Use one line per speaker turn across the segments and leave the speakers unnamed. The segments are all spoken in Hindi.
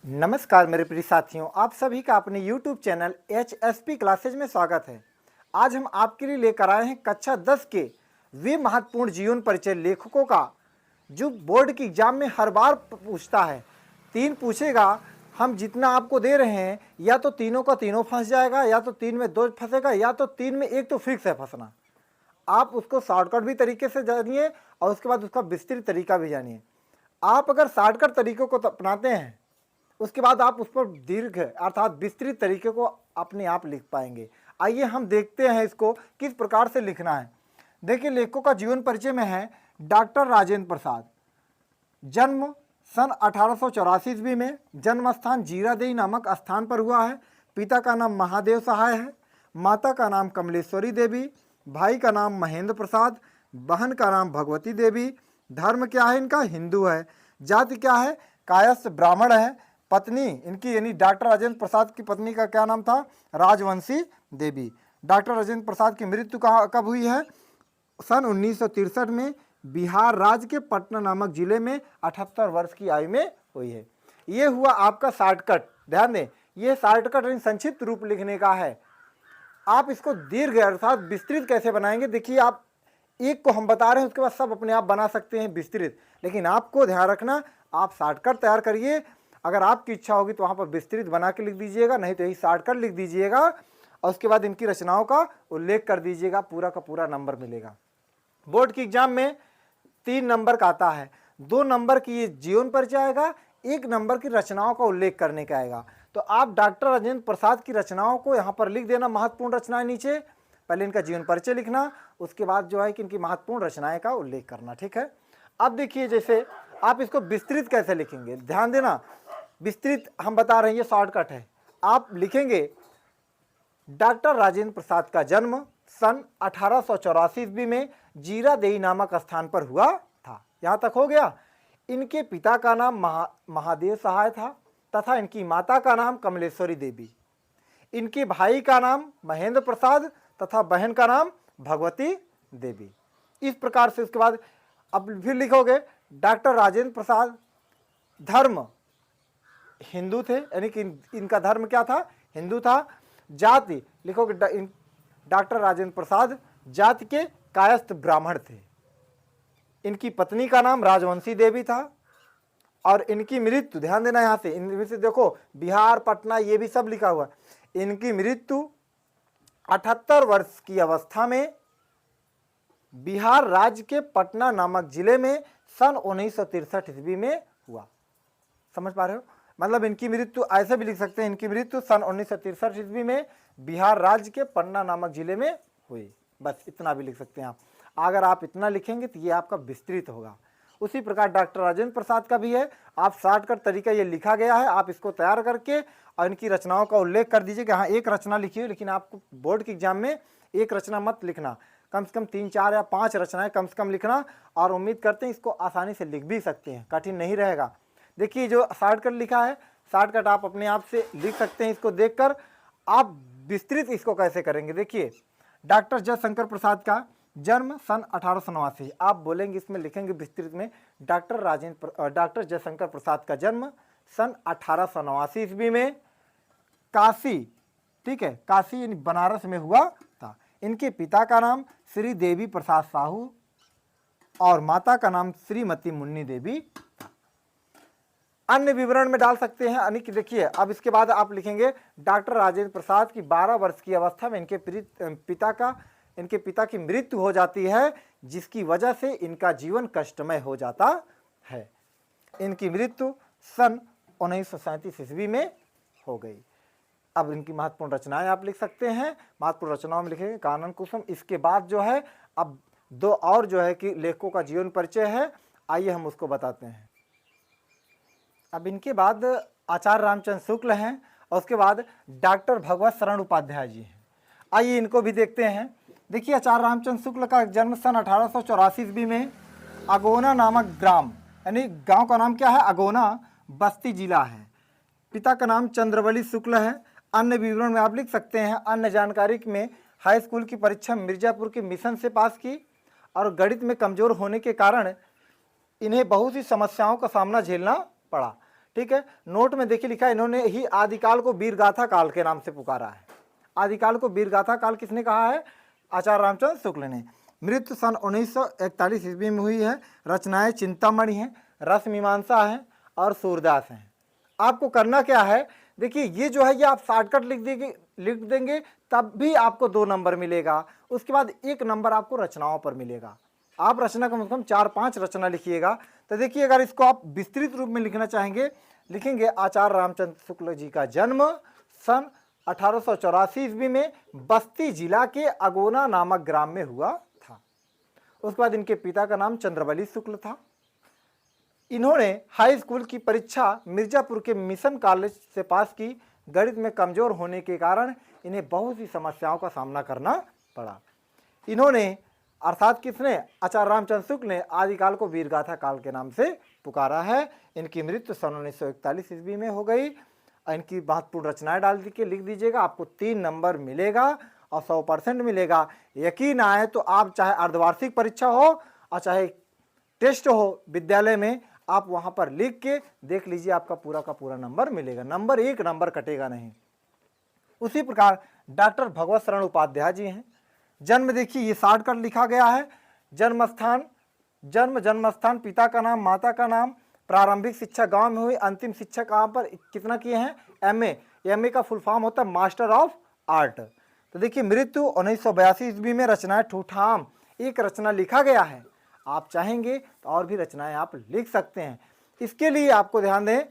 नमस्कार मेरे प्रिय साथियों, आप सभी का अपने YouTube चैनल HSP क्लासेज में स्वागत है। आज हम आपके लिए लेकर आए हैं कक्षा 10 के वे महत्वपूर्ण जीवन परिचय लेखकों का जो बोर्ड की एग्जाम में हर बार पूछता है। 3 पूछेगा, हम जितना आपको दे रहे हैं या तो तीनों का तीनों फंस जाएगा, या तो 3 में 2 फंसेगा, या तो 3 में 1 तो फिक्स है फंसना। आप उसको शॉर्टकट भी तरीके से जानिए और उसके बाद उसका विस्तृत तरीका भी जानिए। आप अगर शॉर्टकट तरीकों को अपनाते हैं उसके बाद आप उस पर दीर्घ अर्थात विस्तृत तरीके को अपने आप लिख पाएंगे। आइए हम देखते हैं इसको किस प्रकार से लिखना है। देखिए, लेखकों का जीवन परिचय में है डॉक्टर राजेंद्र प्रसाद। जन्म सन 1884 ईस्वी में, जन्म स्थान जीरादेई नामक स्थान पर हुआ है। पिता का नाम महादेव सहाय है, माता का नाम कमलेश्वरी देवी, भाई का नाम महेंद्र प्रसाद, बहन का नाम भगवती देवी। धर्म क्या है इनका? हिंदू है। जाति क्या है? कायस्थ ब्राह्मण है। पत्नी इनकी यानी डॉक्टर राजेंद्र प्रसाद की पत्नी का क्या नाम था? राजवंशी देवी। डॉक्टर राजेंद्र प्रसाद की मृत्यु कब हुई है? सन 1963 में बिहार राज्य के पटना नामक जिले में 78 वर्ष की आयु में हुई है। ये हुआ आपका शॉर्टकट। ध्यान दें, ये शॉर्टकट यानी संक्षिप्त रूप लिखने का है। आप इसको दीर्घ अर्थात विस्तृत कैसे बनाएंगे? देखिए, आप एक को हम बता रहे हैं, उसके बाद सब अपने आप बना सकते हैं विस्तृत, लेकिन आपको ध्यान रखना आप शॉर्टकट तैयार करिए। अगर आपकी इच्छा होगी तो वहाँ पर विस्तृत बना के लिख दीजिएगा, नहीं तो यही शॉर्टकट लिख दीजिएगा और उसके बाद इनकी रचनाओं का उल्लेख कर दीजिएगा। पूरा का पूरा नंबर मिलेगा। बोर्ड की एग्जाम में 3 नंबर का आता है। 2 नंबर की ये जीवन परिचय आएगा, 1 नंबर की रचनाओं का उल्लेख करने का आएगा। तो आप डॉक्टर राजेंद्र प्रसाद की रचनाओं को यहाँ पर लिख देना, महत्वपूर्ण रचनाएं नीचे। पहले इनका जीवन परिचय लिखना, उसके बाद जो है कि इनकी महत्वपूर्ण रचनाएं का उल्लेख करना। ठीक है। अब देखिए, जैसे आप इसको विस्तृत कैसे लिखेंगे, ध्यान देना। विस्तृत हम बता रहे हैं, ये शॉर्टकट है। आप लिखेंगे डॉक्टर राजेंद्र प्रसाद का जन्म सन 1884 ईस्वी में जीरादेई नामक स्थान पर हुआ था। यहाँ तक हो गया। इनके पिता का नाम महादेव सहाय था तथा इनकी माता का नाम कमलेश्वरी देवी। इनके भाई का नाम महेंद्र प्रसाद तथा बहन का नाम भगवती देवी। इस प्रकार से उसके बाद अब फिर लिखोगे डॉक्टर राजेंद्र प्रसाद धर्म हिंदू थे, यानी कि इनका धर्म क्या था? हिंदू था। जाति लिखोगे डॉक्टर राजेंद्र प्रसाद जाति के कायस्थ ब्राह्मण थे। इनकी पत्नी का नाम राजवंशी देवी था और इनकी मृत्यु, ध्यान देना यहाँ से, इनमें से देखो बिहार पटना ये भी सब लिखा हुआ। इनकी मृत्यु 78 वर्ष की अवस्था में बिहार राज्य के पटना नामक जिले में सन 1963 ईस्वी में हुआ। समझ पा रहे हो? मतलब इनकी मृत्यु ऐसे भी लिख सकते हैं, इनकी मृत्यु सन 1963 ईस्वी में बिहार राज्य के पटना नामक जिले में हुई। बस इतना भी लिख सकते हैं आप। अगर आप इतना लिखेंगे तो ये आपका विस्तृत होगा। उसी प्रकार डॉक्टर राजेंद्र प्रसाद का भी है। आप शॉर्टकट तरीका ये लिखा गया है, आप इसको तैयार करके और इनकी रचनाओं का उल्लेख कर दीजिए कि हाँ एक रचना लिखिए, लेकिन आपको बोर्ड के एग्जाम में एक रचना मत लिखना, कम से कम 3, 4 या 5 रचनाएं कम से कम लिखना। और उम्मीद करते हैं इसको आसानी से लिख भी सकते हैं, कठिन नहीं रहेगा। देखिए, जो शॉर्टकट लिखा है, शॉर्टकट आप अपने आप से लिख सकते हैं। इसको देखकर आप विस्तृत इसको कैसे करेंगे, देखिए। डॉक्टर जयशंकर प्रसाद का जन्म सन 1889। आप बोलेंगे इसमें लिखेंगे विस्तृत में डॉक्टर जयशंकर प्रसाद का जन्म सन 1889 ईस्वी में काशी, ठीक है, काशी यानी बनारस में हुआ था। इनके पिता का नाम श्री देवी प्रसाद साहू और माता का नाम श्रीमती मुन्नी देवी। अन्य विवरण में डाल सकते हैं अनिक। देखिए, अब इसके बाद आप लिखेंगे डॉक्टर राजेंद्र प्रसाद की 12 वर्ष की अवस्था में इनके पिता की मृत्यु हो जाती है, जिसकी वजह से इनका जीवन कष्टमय हो जाता है। इनकी मृत्यु सन 1937 ईस्वी में हो गई। अब इनकी महत्वपूर्ण रचनाएं आप लिख सकते हैं। महत्वपूर्ण रचनाओं में लिखेंगे कानन कुसुम। इसके बाद जो है अब 2 और जो है कि लेखकों का जीवन परिचय है, आइए हम उसको बताते हैं। अब इनके बाद आचार्य रामचंद्र शुक्ल हैं और उसके बाद डॉक्टर भगवत शरण उपाध्याय जी हैं। आइए इनको भी देखते हैं। देखिए, आचार्य रामचंद्र शुक्ल का जन्म सन 1884 ईस्वी में अगोना नामक ग्राम, यानी गांव का नाम क्या है? अगोना, बस्ती जिला है। पिता का नाम चंद्रवली शुक्ल है। अन्य विवरण में आप लिख सकते हैं। अन्य जानकारी में हाई स्कूल की परीक्षा मिर्जापुर के मिशन से पास की और गणित में कमजोर होने के कारण इन्हें बहुत सी समस्याओं का सामना झेलना पड़ा। ठीक है, नोट में देखिए लिखा है, इन्होंने ही आदिकाल को वीरगाथा काल के नाम से पुकारा है। आदिकाल को वीरगाथा काल किसने कहा है? आचार्य रामचंद्र शुक्ल ने। मृत्यु सन 1941 ईस्वी में हुई है। रचनाएं चिंतामणि हैं, रस मीमांसा है और सूरदास हैं। आपको करना क्या है, देखिए ये जो है ये आप शॉर्टकट लिख देंगे तब भी आपको 2 नंबर मिलेगा। उसके बाद 1 नंबर आपको रचनाओं पर मिलेगा। आप रचना कम से कम 4-5 रचना लिखिएगा। तो देखिए अगर इसको आप विस्तृत रूप में लिखना चाहेंगे, लिखेंगे आचार्य रामचंद्र शुक्ल जी का जन्म सन 1884 ईस्वी में बस्ती जिला के अगोना नामक ग्राम में हुआ था। उसके बाद इनके पिता का नाम चंद्रबली शुक्ल था। इन्होंने हाई स्कूल की परीक्षा मिर्जापुर के मिशन कॉलेज से पास की। गणित में कमजोर होने के कारण इन्हें बहुत सी समस्याओं का सामना करना पड़ा। इन्होंने अर्थात किसने? आचार्य रामचंद्र शुक्ल ने आदिकाल को वीरगाथा काल के नाम से पुकारा है। इनकी मृत्यु सन 1941 ईस्वी में हो गई। इनकी महत्वपूर्ण रचनाएं डाल के लिख दीजिएगा, आपको 3 नंबर मिलेगा और 100% मिलेगा। यकीन आए तो आप चाहे अर्धवार्षिक परीक्षा हो और चाहे टेस्ट हो विद्यालय में, आप वहां पर लिख के देख लीजिए, आपका पूरा का पूरा नंबर मिलेगा। नंबर 1 नंबर कटेगा नहीं। उसी प्रकार डॉक्टर भगवत शरण उपाध्याय जी हैं। जन्म देखिए ये शॉर्टकट लिखा गया है। जन्मस्थान, पिता का नाम, माता का नाम। प्रारंभिक शिक्षा गांव में हुई, अंतिम शिक्षा कहाँ पर कितना किए हैं? एमए। एमए का फुल फॉर्म होता है मास्टर ऑफ आर्ट। तो देखिए मृत्यु 1982 ईस्वी में। रचनाएं ठूठाम, 1 रचना लिखा गया है। आप चाहेंगे तो और भी रचनाएं आप लिख सकते हैं। इसके लिए आपको ध्यान दें,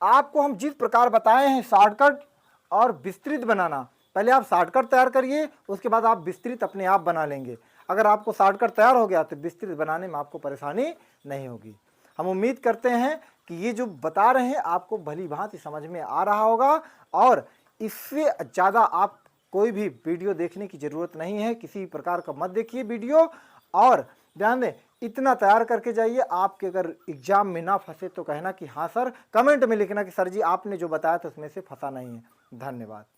आपको हम जिस प्रकार बताए हैं शॉर्टकट और विस्तृत बनाना, पहले आप शॉर्टकट तैयार करिए, उसके बाद आप विस्तृत अपने आप बना लेंगे। अगर आपको शॉर्टकट तैयार हो गया तो विस्तृत बनाने में आपको परेशानी नहीं होगी। हम उम्मीद करते हैं कि ये जो बता रहे हैं आपको भली भांति समझ में आ रहा होगा और इससे ज़्यादा आप कोई भी वीडियो देखने की ज़रूरत नहीं है। किसी प्रकार का मत देखिए वीडियो, और ध्यान दें इतना तैयार करके जाइए। आपके अगर एग्जाम में ना फंसे तो कहना कि हाँ सर, कमेंट में लिखना कि सर जी आपने जो बताया था उसमें से फंसा नहीं है। धन्यवाद।